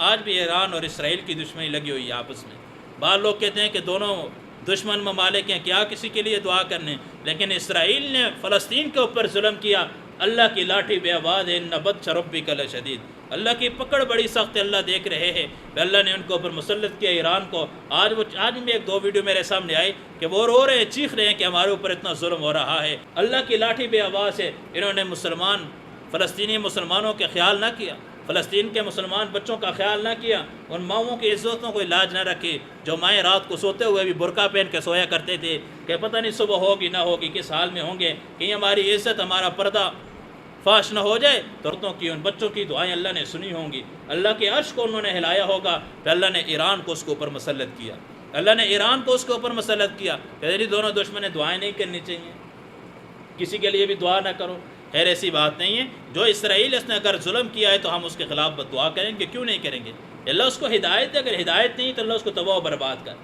آج بھی ایران اور اسرائیل کی دشمنی لگی ہوئی ہے آپس میں۔ بعض لوگ کہتے ہیں کہ دونوں دشمن ممالک ہیں، کیا کسی کے لیے دعا کرنے، لیکن اسرائیل نے فلسطین کے اوپر ظلم کیا، اللہ کی لاٹھی بے آواز ہے، ان بطش ربک لشدید، اللہ کی پکڑ بڑی سخت ہے، اللہ دیکھ رہے ہیں کہ اللہ نے ان کے اوپر مسلط کیا ایران کو۔ آج بھی ایک دو ویڈیو میرے سامنے آئی کہ وہ رو رہے ہیں، چیخ رہے ہیں کہ ہمارے اوپر اتنا ظلم ہو رہا ہے، اللہ کی لاٹھی بے آواز ہے۔ انہوں نے فلسطینی مسلمانوں کے خیال نہ کیا، فلسطین کے مسلمان بچوں کا خیال نہ کیا، ان ماؤں کی عزتوں کو لاج نہ رکھی، جو مائیں رات کو سوتے ہوئے بھی برقع پہن کے سویا کرتے تھے کہ پتہ نہیں صبح ہوگی نہ ہوگی، کس حال میں ہوں گے، کہ ہماری عزت ہمارا پردہ فاش نہ ہو جائے۔ تو عورتوں کی، ان بچوں کی دعائیں اللہ نے سنی ہوں گی، اللہ کے عرش کو انہوں نے ہلایا ہوگا، پھر اللہ نے ایران کو اس کے اوپر مسلط کیا، اللہ نے ایران کو اس کے اوپر مسلط کیا کہ دونوں دشمنیں دعائیں نہیں کرنی چاہیے، کسی کے لیے بھی دعا نہ کرو۔ خیر ایسی بات نہیں ہے، جو اسرائیل اس نے اگر ظلم کیا ہے تو ہم اس کے خلاف دعا کریں گے، کیوں نہیں کریں گے؟ اللہ اس کو ہدایت دے، اگر ہدایت نہیں تو اللہ اس کو تباہ و برباد کر۔